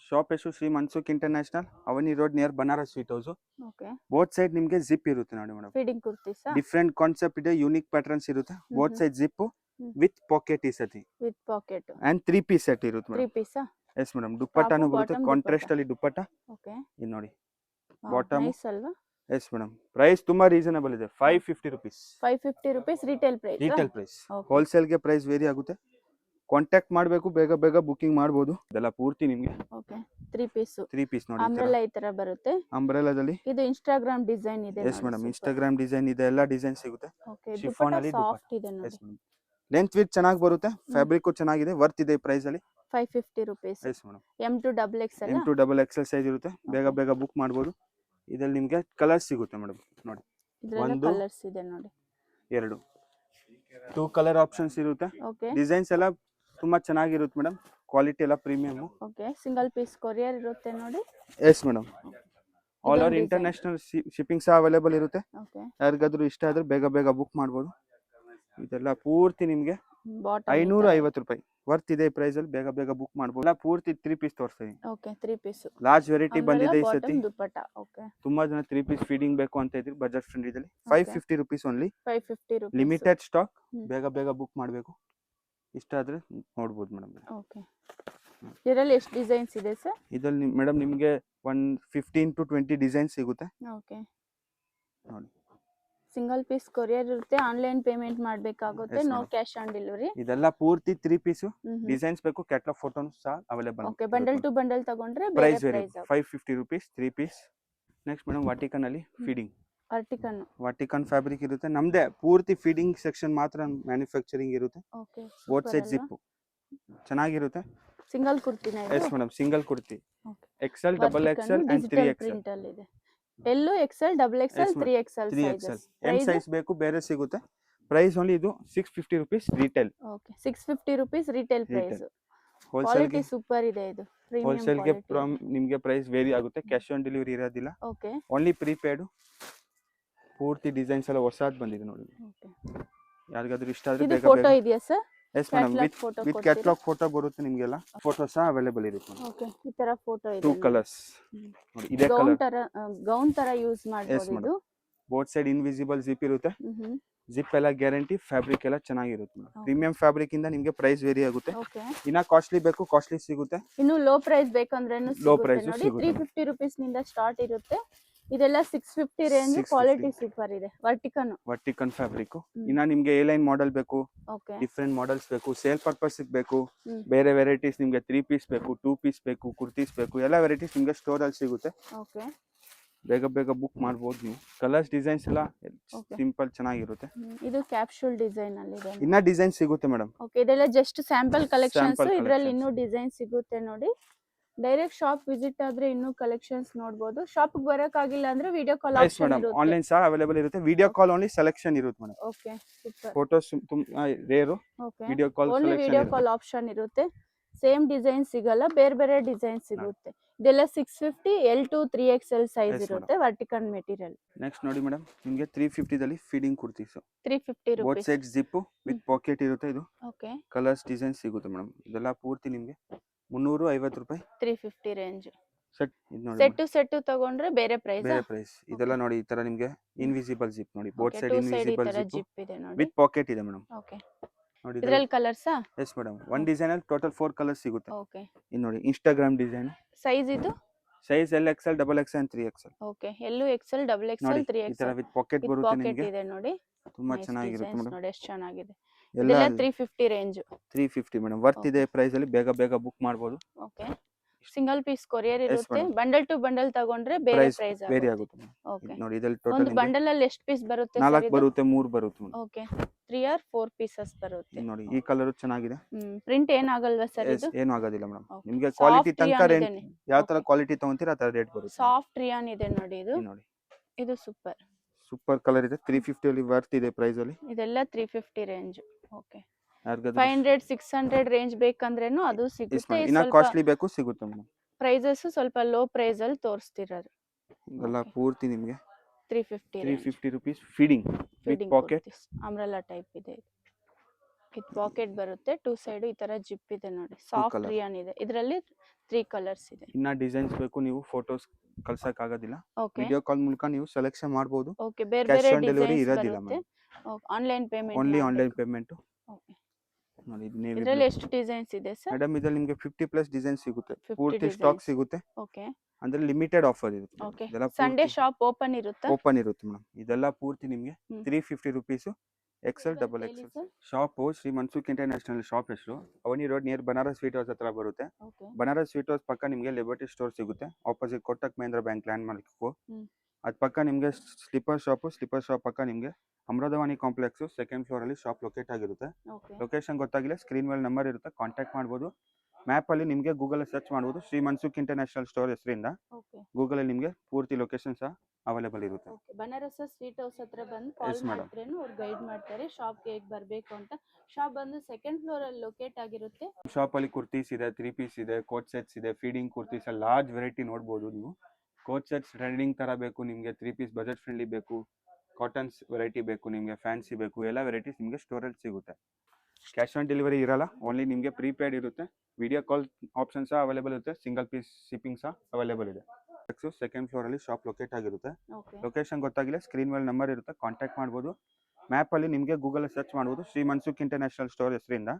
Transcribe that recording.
Shop ಹೆಸರು Shri Mansukh international Avani road near Banaras sweet house. Okay both side ನಿಮಗೆ zip ಇರುತ್ತೆ ನೋಡಿ madam. Feeding kurtis different concept ಇದೆ, ಯೂನಿಕ್ ಪ್ಯಾಟರ್ನ್ಸ್ ಇರುತ್ತೆ. Both side zip with pocket ಈ ಸತಿ with pocket and 3 piece set ಇರುತ್ತೆ 3 ಮೇಡಮ್. ಪೀಸ್ ಎಸ್ ಮೇಡಮ್, ದುಪ್ಪಟ್ಟಾನು ಬರುತ್ತೆ ಕಾಂಟ್ರಾಸ್ಟ್ ಅಲ್ಲಿ ದುಪ್ಪಟ್ಟ. ಓಕೆ ಇದು ನೋಡಿ ಬಾಟಮ್. ನೈಸ್ ಅಲ್ವಾ? ಎಸ್ ಮೇಡಮ್, ಪ್ರೈಸ್ ತುಂಬಾ ರೀಸನಬಲ್ ಇದೆ. 550 rupees 550 rupees retail price. Wholesale ಗೆ ಪ್ರೈಸ್ ವೇರಿ ಆಗುತ್ತೆ. ಕಾಂಟ್ಯಾಕ್ಟ್ ಮಾಡಬೇಕು, ಬೇಗ ಬೇಗ ಬುಕಿಂಗ್ ಮಾಡಬಹುದು. ಇದೆಲ್ಲ ಪೂರ್ತಿ ನಿಮಗೆ ಓಕೆ 3 ಪೀಸ್ ನೋಡಿ. ಅಂಬ್ರೆಲಾ ಈ ತರ ಬರುತ್ತೆ. ಅಂಬ್ರೆಲಾದಲ್ಲಿ ಇದು ಇನ್ಸ್ಟಾಗ್ರಾಮ್ ಡಿಸೈನ್ ಇದೆ. ಎಸ್ ಮೇಡಮ್, ಇನ್ಸ್ಟಾಗ್ರಾಮ್ ಡಿಸೈನ್ ಇದೆ, ಎಲ್ಲ ಡಿಸೈನ್ ಸಿಗುತ್ತೆ. ಓಕೆ ಶಿಫಾನ್ ಅಲ್ಲಿ ಸಾಫ್ಟ್ ಇದೆ ನೋಡಿ. ಎಸ್ ಮೇಡಮ್, ಲೆಂತ್ ವಿತ್ ಚೆನ್ನಾಗಿ ಬರುತ್ತೆ, ಫ್ಯಾಬ್ರಿಕ್ ಚೆನ್ನಾಗಿದೆ, ವರ್ತ್ ಇದೆ ಈ ಪ್ರೈಸ್ ಅಲ್ಲಿ. 550 rupees. Yes madam, M to XXL M to XXL size ಇರುತ್ತೆ. ಬೇಗ ಬೇಗ ಬುಕ್ ಮಾಡಬಹುದು. ಇದರಲ್ಲಿ ನಿಮಗೆ ಕಲರ್ಸ್ ಸಿಗುತ್ತೆ ಮೇಡಮ್. ನೋಡಿ, ಇದರಲ್ಲಿ ಕಲರ್ಸ್ ಇದೆ ನೋಡಿ, 2 ಕಲರ್ ಆಪ್ಷನ್ಸ್ ಇರುತ್ತೆ. ಓಕೆ ಡಿಸೈನ್ಸ್ ಎಲ್ಲ ತುಂಬಾ ಚೆನ್ನಾಗಿರುತ್ತೆ ಮೇಡಮ್. ಕ್ವಾಲಿಟಿ ಎಲ್ಲ premium. Okay single piece courier ಇರುತ್ತೆ ನೋಡಿ. Yes madam, all over international shipping ಸಹ ಅವೈಲೇಬಲ್ ಇರುತ್ತೆ. ಓಕೆ ಯಾರಿಗಾದ್ರೂ ಇಷ್ಟ ಆದ್ರೆ ಬೇಗ ಬೇಗ ಬುಕ್ ಮಾಡಬಹುದು. ಇದೆಲ್ಲ ಪೂರ್ತಿ ನಿಮಗೆ ಬಾಟಮ್ 550 ರೂಪಾಯಿ ವರ್ತ್ ಇದೆ ಈ ಪ್ರೈಸ್ ಅಲ್ಲಿ. ಬೇಗ ಬೇಗ ಬುಕ್ ಮಾಡಬಹುದು. ಎಲ್ಲ ಪೂರ್ತಿ 3 ಪೀಸ್ ತೋರಿಸ್ತೀನಿ. ಓಕೆ 3 ಪೀಸ್ ಲಾರ್ಜ್ ವೆರೈಟಿ ಬಂದಿದೆ ಈ ಸತಿ. ದುಪ್ಪಟ್ಟ. ಓಕೆ ತುಂಬಾ ಜನ 3 ಪೀಸ್ ಫೀಡಿಂಗ್ ಬೇಕು ಅಂತ ಇದ್ರಿ, ಬಜೆಟ್ ಫ್ರೆಂಡ್ಲಿ ಇದಲ್ಲಿ 550 rupees only. 550 rupees limited stock, ಬೇಗ ಬೇಗ ಬುಕ್ ಮಾಡಬೇಕು. ಇಷ್ಟ ಆದ್ರೆ ನೋಡಬಹುದು ಮೇಡಮ್. ಓಕೆ ಇದರಲ್ಲಿ ಎಷ್ಟು ಡಿಸೈನ್ಸ್ ಇದೆ ಸರ್? ಇದರಲ್ಲಿ ಮೇಡಮ್ ನಿಮಗೆ 15 to 20 ಡಿಸೈನ್ ಸಿಗುತ್ತೆ. ಓಕೆ ನೋಡಿ, ಸಿಂಗಲ್ ಪೀಸ್ ಕೊರಿಯರ್ ಇರುತ್ತೆ. ಆನ್ಲೈನ್ ಪೇಮೆಂಟ್ ಮಾಡಬೇಕಾಗುತ್ತೆ. No cash on delivery. ಇದೆಲ್ಲ ಪೂರ್ತಿ 3 ಪೀಸ್. ಡಿಸೈನ್ಸ್ ಬೇಕು, ಕ್ಯಾಟಲಾಗ್ ಫೋಟೋನು ಸಹ available. Okay bundle to bundle ತಗೊಂಡ್ರೆ price 550 rupees 3 piece. Next madam, ವಾಟಿಕನ್ ಅಲ್ಲಿ ಫೀಡಿಂಗ್. ವಾಟಿಕನ್ ಫ್ಯಾಬ್ರಿಕ್ ಇರುತ್ತೆ. ನಮ್ದೇ ಪೂರ್ತಿ ಫೀಡಿಂಗ್ ಸೆಕ್ಷನ್ ಮಾತ್ರ ಮ್ಯಾನುಫ್ಯಾಕ್ಚರಿಂಗ್ ಇರುತ್ತೆ. ಓಕೆ ಬೋತ್ ಸೈಡ್ ಜಿಪ್ ಚೆನ್ನಾಗಿರುತ್ತೆ. ಸಿಂಗಲ್ ಕುರ್ತಿನ ಇದು? Yes madam, single kurti. Okay XL, XXL and 3XL. Print ಅಲ್ಲಿ ಇದೆ. ಎಲ್ಲೂ XL, XXL, 3XL sizes. M size ಬೇಕು ಬೇರೆ ಸಿಗುತ್ತೆ. ಪ್ರೈಸ್ ಓನ್ಲಿ ಇದು 650 rupees retail. Okay 650 rupees retail price. Wholesale quality super ಇದೆ ಇದು. ಹೋಲ್ಸೇಲ್ ಗೆ ನಿಮಗೆ ಪ್ರೈಸ್ ವೇರಿ ಆಗುತ್ತೆ. ಕ್ಯಾಶ್ ಆನ್ ಡೆಲಿವರಿ ಇರೋದಿಲ್ಲ. Okay only prepaid. ಪೂರ್ತಿ ಡಿಸೈನ್ಸ್ ಎಲ್ಲ ಹೊಸದು ಬಂದಿದೆ ನೋಡಿ. ಓಕೆ ಯಾರಿಗಾದ್ರೂ ಇಷ್ಟ ಆದ್ರೆ ಇದು ಬೇಗ ಫೋಟೋ ಇದೆಯಾ sir? Yes madam, with catalogue photo ಬರುತ್ತೆ ನಿಮಗೆಲ್ಲ. ಫೋಟೋ ಸಹ ಅವೈಲೇಬಲ್ ಇರುತ್ತೆ. ಓಕೆ ಈ ತರ ಫೋಟೋ ಇದೆ. 2 ಕಲರ್ಸ್ ನೋಡಿ, ಇದೇ ಕಲರ್ ಗೌನ್ ತರ ಯೂಸ್ ಮಾಡಬಹುದು ಇದು. ಬೋತ್ ಸೈಡ್ ಇನ್ವಿಸಿಬಲ್ ಜಿಪ್ ಇರುತ್ತೆ. ಜಿಪ್ ಎಲ್ಲ ಗ್ಯಾರಂಟಿ, ಫ್ಯಾಬ್ರಿಕ್ ಎಲ್ಲ ಚೆನ್ನಾಗಿರುತ್ತೆ. ಪ್ರೀಮಿಯಂ ಫ್ಯಾಬ್ರಿಕ್ ಇಂದ ನಿಮಗೆ ಪ್ರೈಸ್ ವೇರಿ ಆಗುತ್ತೆ. ಓಕೆ ಇನ್ನ ಕಾಸ್ಟ್ಲಿ ಬೇಕು, ಕಾಸ್ಟ್ಲಿ ಸಿಗುತ್ತೆ. ಇನ್ನು ಲೋ ಪ್ರೈಸ್ ಬೇಕಂದ್ರೇನು ಲೋ ಸಿಗುತ್ತೆ ಪ್ರೈಸ್ ನೋಡಿ. 350 rupees ನಿಂದ ಸ್ಟಾರ್ಟ್ ಇರುತ್ತೆ. ಇದೆಲ್ಲ 650 ರೇಂಜ್. ಕ್ವಾಲಿಟಿ ಸೂಪರ್ ಇದೆ. ವರ್ಟಿಕನ್ ಫ್ಯಾಬ್ರಿಕ್. ಇನ್ನ ನಿಮ್ಗೆ ಎ ಲೈನ್ ಮಾಡೆಲ್ ಬೇಕು, ಓಕೆ ಡಿಫ್ರೆಂಟ್ ಮಾಡೆಲ್ಸ್ ಬೇಕು, ಸೇಲ್ ಪರ್ಪಸ್ ಬೇಕು, ಬೇರೆ ವೆರೈಟೀಸ್ ನಿಮ್ಗೆ 3 ಪೀಸ್ ಬೇಕು, 2 ಪೀಸ್ ಬೇಕು, ಕುರ್ತೀಸ್ ಬೇಕು, ಎಲ್ಲ ವೆರೈಟೀಸ್ ನಿಮ್ಗೆ ಸ್ಟೋರ್ ಅಲ್ಲಿ ಸಿಗುತ್ತೆ. ಓಕೆ ಬೇಗ ಬೇಗ ಬುಕ್ ಮಾಡಬಹುದು ನೀವು. ಕಲರ್ಸ್ ಡಿಸೈನ್ಸ್ ಎಲ್ಲ ಸಿಂಪಲ್ ಚೆನ್ನಾಗಿರುತ್ತೆ. ಇದು ಕ್ಯಾಪ್ಸೂಲ್ ಡಿಸೈನ್ ಅಲ್ಲಿ ಇದೆ. ಇನ್ನ ಡಿಸೈನ್ ಸಿಗುತ್ತೆ ಮೇಡಮ್. ಓಕೆ ಇದೆಲ್ಲ ಜಸ್ಟ್ ಸ್ಯಾಂಪಲ್ ಕಲೆಕ್ಷನ್ಸ್. ಇದರಲ್ಲಿ ಇನ್ನೂ ಡಿಸೈನ್ ಸಿಗುತ್ತೆ ನೋಡಿ. ಡೈರೆಕ್ಟ್ ಶಾಪ್ ವಿಸಿಟ್ ಆದ್ರೆ ಇನ್ನೂ ಕಲೆಕ್ಷನ್ಸ್ ನೋಡಬಹುದು. ಶಾಪ್ ಬರಕ್ ಆಗಿಲ್ಲ ಅಂದ್ರೆ ವಿಡಿಯೋ ಕಾಲ್ ಆಪ್ಷನ್ ಇರುತ್ತೆ. ಆನ್ಲೈನ್ ಸಹ ಅವೈಲೇಬಲ್ ಇರುತ್ತೆ. ವಿಡಿಯೋ ಕಾಲ್ ಓನ್ಲಿ ಸೆಲೆಕ್ಷನ್ ಇರುತ್ತೆ ಮೇಡಮ್. Okay super. ಫೋಟೋಸ್ ತುಂಬಾ rare. Okay video call only video call option ಇರುತ್ತೆ. ಸೇಮ್ ಡಿಸೈನ್ ಸಿಗಲ್ಲ, ಬೇರೆ ಬೇರೆ ಡಿಸೈನ್ ಸಿಗುತ್ತೆ. ಇದೆಲ್ಲ 650 L to 3XL ಸೈಜ್ ಇರುತ್ತೆ. Vertical material. ನೆಕ್ಸ್ಟ್ ನೋಡಿ ಮೇಡಮ್, ನಿಮಗೆ 350 ದಲ್ಲಿ feeding kurtis. 350 both rupees. Side zip with packet ಇರುತ್ತೆ. ಇದು ಓಕೆ ಕಲರ್ಸ್ ಡಿಸೈನ್ ಸಿಗುತ್ತೆ ಮೇಡಮ್. ಇದೆಲ್ಲ ಪೂರ್ತಿ ನಿಮಗೆ 350 ರೂಪಾಯಿ 350 ರೇಂಜ್. ಸೆಟ್. ಇದು ನೋಡಿ ಸೆಟ್ ತಗೊಂಡ್ರೆ ಬೇರೆ ಪ್ರೈಸ್. ಇದೆಲ್ಲ ನೋಡಿ ಈ ತರ ನಿಮಗೆ ಇನ್ವಿಸಿಬಲ್ ಜಿಪ್ ನೋಡಿ. ಬೋತ್ ಸೈಡ್ ಇನ್ವಿಸಿಬಲ್ ಜಿಪ್ ಇದೆ ನೋಡಿ, ವಿತ್ ಪಾಕೆಟ್ ಇದೆ ಮೇಡಮ್. ಓಕೆ ನೋಡಿ ಇದರಲ್ಲಿ colours. Yes madam, one design ಅಲ್ಲಿ ಟೋಟಲ್ 4 ಕಲರ್ಸ್ ಸಿಗುತ್ತೆ. ಓಕೆ ಇದು ನೋಡಿ ಇನ್ಸ್ಟಾಗ್ರಾಮ್ ಡಿಸೈನ್. ಸೈಜ್ ಇದು size LXL, XXL and 3XL. Okay ಎಲ್ಲೂ XL, XXL, ಈ 3XL. ತರ ವಿತ್ ಪಾಕೆಟ್ ಬರುತ್ತೆ ನಿಮಗೆ. ಇದೆ ನೋಡಿ, ತುಂಬಾ ಚೆನ್ನಾಗಿರುತ್ತೆ ಮೇಡಮ್. ನೋಡಿ ಎಷ್ಟು ಚೆನ್ನಾಗಿದೆ. ಇದೆಲ್ಲ 350 ರೇಂಜ್. 350 ಮೇಡಮ್, ವರ್ತ್ ಇದೆ ಪ್ರೈಸ್ ಅಲ್ಲಿ. ಬೇಗ ಬೇಗ ಬುಕ್ ಮಾಡಬಹುದು. ಓಕೆ ಸಿಂಗಲ್ ಪೀಸ್ ಕೊರಿಯರ್ ಇರುತ್ತೆ. ಬಂಡಲ್ ಟು ಬಂಡಲ್ ತಗೊಂಡ್ರೆ ಬೇರೆ ಪ್ರೈಸ್ ವೇರಿ ಆಗುತ್ತೆ. ಓಕೆ ನೋಡಿ ಇದರಲ್ಲಿ ಟೋಟಲ್ ಒಂದು ಬಂಡಲ್ ಅಲ್ಲಿ ಎಷ್ಟು ಪೀಸ್ ಬರುತ್ತೆ ಸರ್? 4 ಬರುತ್ತೆ, 3 ಬರುತ್ತೆ. ಓಕೆ 3 or 4 ಪೀಸಸ್ ಬರುತ್ತೆ. ನೋಡಿ ಈ ಕಲರ್ ಚೆನ್ನಾಗಿದೆ. ಪ್ರಿಂಟ್ ಏನಾಗಲ್ವಾ ಸರ್ ಇದು? ಏನು ಆಗೋದಿಲ್ಲ ಮೇಡಮ್. ನಿಮಗೆ ಕ್ವಾಲಿಟಿ ತನಕ ರೇಟ್ ಯಾವ ತರ ಕ್ವಾಲಿಟಿ ತಗೊಂತೀರಾ ಆ ತರ ರೇಟ್ ಬರುತ್ತೆ. ಸಾಫ್ಟ್ ರಿಯಾನ್ ಇದೆ ನೋಡಿ ಇದು. ನೋಡಿ ಇದು ಸೂಪರ್ ಕಲರ್ ಇದೆ. 350 ಅಲ್ಲಿ ವರ್ತ್ ಇದೆ ಪ್ರೈಸ್ ಅಲ್ಲಿ. ಇದೆಲ್ಲ 350 ರೇಂಜ್. ಓಕೆ 500 600 ರೇಂಜ್ ಬೇಕಂದ್ರೇನು ಅದು ಸಿಗುತ್ತೆ. ಇನ್ನ ಕಾಸ್ಟ್ಲಿ ಬೇಕು ಸಿಗುತ್ತೆ ಮೇಡಮ್. ಪ್ರೈಸಸ್ ಸ್ವಲ್ಪ ಲೋ ಪ್ರೈಸ್ ಅಲ್ಲಿ ತೋರಿಸ್ತಿರೋದು. ಇದೆಲ್ಲ ಪೂರ್ತಿ ನಿಮಗೆ 350 rupees feeding with packet. Umbrella type ಇದೆ. ಇದು ಪಾಕೆಟ್ ಬರುತ್ತೆ, 2 ಸೈಡ್ ಈ ತರ ಜಿಪ್ ಇದೆ ನೋಡಿ, ಸಾಫ್ಟ್ colour. ರಿಯಾನ್ ಇದೆ. ಇದರಲ್ಲಿ 3 ಕಲರ್ಸ್ ಇದೆ. ಇನ್ನ ಡಿಸೈನ್ಸ್ ಬೇಕು ನೀವು ಫೋಟೋಸ್ ಕಳ್ಸಕ್ ಆಗೋದಿಲ್ಲ, ಓಕೆ ವಿಡಿಯೋ ಕಾಲ್ ಮೂಲಕ ನೀವು ಸೆಲೆಕ್ಷನ್ ಮಾಡ್ಬೋದು. ಓಕೆ, ಬೇರೆ ಕ್ಯಾಶ್ ಬೇರೆ ಆನ್ ಡೆಲಿವರಿ ಡಿಸೈನ್ಸ್ ಇರೋದಿಲ್ಲ ಬರುತ್ತೆ. Madam, online payment only online payment. Okay, ನೋಡಿ ಇದು ನೇವಿ ಇದರಲ್ಲಿ ಎಷ್ಟು ಡಿಸೈನ್ಸ್ ಇದೆ ಸರ್? ಮೇಡಮ್ ಇದ್ರಲ್ಲಿ ನಿಮಗೆ 50+ ಡಿಸೈನ್ ಸಿಗುತ್ತೆ, 50 ಪೂರ್ತಿ ಸ್ಟಾಕ್ designs. ಸಿಗುತ್ತೆ. ಓಕೆ ಅಂದ್ರೆ ಲಿಮಿಟೆಡ್ ಆಫರ್ ಇರುತ್ತೆ. ಓಕೆ, ಇದೆಲ್ಲ ಸಂಡೇ ಶಾಪ್ ಓಪನ್ ಇರುತ್ತಾ? ಓಪನ್ ಇರುತ್ತೆ ಮೇಡಮ್. ಇದೆಲ್ಲ ಪೂರ್ತಿ ನಿಮಗೆ ಹ್ಮ್. 350 ರುಪೀಸ್, ಎಕ್ಸೆಲ್ ಡಬಲ್ ಹೇಳಿ XL. sir. Shop Shri Mansukh international shop ಹೆಸರು. Avani road near Banaras sweet house ಹತ್ರ ಬರುತ್ತೆ. ಓಕೆ ಬನಾರಸ್ ಸ್ವೀಟ್ ಹೌಸ್ ಪಕ್ಕ ನಿಮಗೆ ಲಿಬರ್ಟಿ ಸ್ಟೋರ್ ಸಿಗುತ್ತೆ, opposite Kotak Mahindra bank landmark. Hmm. ಅದ್ ಪಕ್ಕ ನಿಮಗೆ ಸ್ಲಿಪ್ಪರ್ ಶಾಪ್ ಪಕ್ಕ ನಿಮಗೆ ಅಮೃತವಾಣಿ ಕಾಂಪ್ಲೆಕ್ಸ್ ಸೆಕೆಂಡ್ ಫ್ಲೋರ್ ಅಲ್ಲಿ ಶಾಪ್ ಲೊಕೇಟ್ ಆಗಿರುತ್ತೆ. ಓಕೆ ಲೊಕೇಶನ್ ಗೊತ್ತಾಗಿಲ್ಲ, ಸ್ಕ್ರೀನ್ ಮೇಲೆ ನಂಬರ್ ಇರುತ್ತೆ, ಕಾಂಟ್ಯಾಕ್ಟ್ ಮಾಡ್ಬೋದು. ಮ್ಯಾಪ್ ಅಲ್ಲಿ ನಿಮಗೆ ಗೂಗಲ್ ಸರ್ಚ್ ಮಾಡ್ಬೋದು, ಶ್ರೀ ಮನ್ಸುಖ್ ಇಂಟರ್ನ್ಯಾಷನಲ್ ಸ್ಟೋರ್ ಹೆಸರಿಂದ ಓಕೆ ಗೂಗಲ್ ಅಲ್ಲಿ ನಿಮಗೆ ಪೂರ್ತಿ ಲೊಕೇಶನ್ ಸಹ ಅವೈಲೇಬಲ್ ಇರುತ್ತೆ. ಓಕೆ, ಬನಾರಸ್ ಸ್ವೀಟ್ ಹೌಸ್ ಹತ್ರ ಬಂದು ಕಾಲ್ Yes, madam. ಮಾಡಿದ್ರೇನು ಅವ್ರು ಗೈಡ್ ಮಾಡ್ತಾರೆ ಶಾಪ್ಗೆ ಹೇಗೆ ಬರಬೇಕು ಅಂತ. ಶಾಪ್ ಬಂದು ಸೆಕೆಂಡ್ ಫ್ಲೋರ್ ಅಲ್ಲಿ ಲೊಕೇಟ್ ಆಗಿರುತ್ತೆ. ಶಾಪ್ ಅಲ್ಲಿ ಕುರ್ತೀಸ್ ಇದೆ, 3 ಪೀಸ್ ಇದೆ, ಕೋಟ್ ಸೆಟ್ಸ್ ಇದೆ, ಫೀಡಿಂಗ್ ಕುರ್ತೀಸ್ ಲಾರ್ಜ್ ವೆರೈಟಿ ನೋಡ್ಬೋದು ನೀವು. ಕೋಟ್ ಸೆಟ್ಸ್ ಟ್ರೆಂಡಿಂಗ್ ತರ ಬೇಕು ನಿಮಗೆ, 3 ಪೀಸ್ ಬಜೆಟ್ ಫ್ರೆಂಡ್ಲಿ ಬೇಕು, ಕಾಟನ್ಸ್ ವೆರೈಟಿ ಬೇಕು ನಿಮಗೆ, ಫ್ಯಾನ್ಸಿ ಬೇಕು, ಎಲ್ಲ ವೆರೈಟೀಸ್ ನಿಮಗೆ ಸ್ಟೋರಲ್ಲಿ ಸಿಗುತ್ತೆ. ಕ್ಯಾಶ್ ಆನ್ ಡೆಲಿವರಿ ಇರಲ್ಲ, ಓನ್ಲಿ ನಿಮಗೆ ಪ್ರೀಪೇಯ್ಡ್ ಇರುತ್ತೆ. ವಿಡಿಯೋ ಕಾಲ್ ಆಪ್ಷನ್ ಸಹ ಅವೈಲೇಬಲ್ ಇರುತ್ತೆ, ಸಿಂಗಲ್ ಪೀಸ್ ಶಿಪ್ಪಿಂಗ್ ಸಹ ಅವೈಲೇಬಲ್ ಇದೆ. ಸೆಕೆಂಡ್ ಫ್ಲೋರ್ ಅಲ್ಲಿ ಶಾಪ್ ಲೊಕೇಟ್ ಆಗಿರುತ್ತೆ. ಓಕೆ ಲೊಕೇಶನ್ ಗೊತ್ತಾಗಿಲ್ಲ, ಸ್ಕ್ರೀನ್ ಮೇಲೆ ನಂಬರ್ ಇರುತ್ತೆ, ಕಾಂಟ್ಯಾಕ್ಟ್ ಮಾಡ್ಬೋದು. ಮ್ಯಾಪ್ ಅಲ್ಲಿ ನಿಮಗೆ ಗೂಗಲ್ ಸರ್ಚ್ ಮಾಡ್ಬೋದು, ಶ್ರೀ ಮನ್ಸುಖ್ ಇಂಟರ್ನ್ಯಾಷನಲ್ ಸ್ಟೋರ್ ಹೆಸರಿಂದ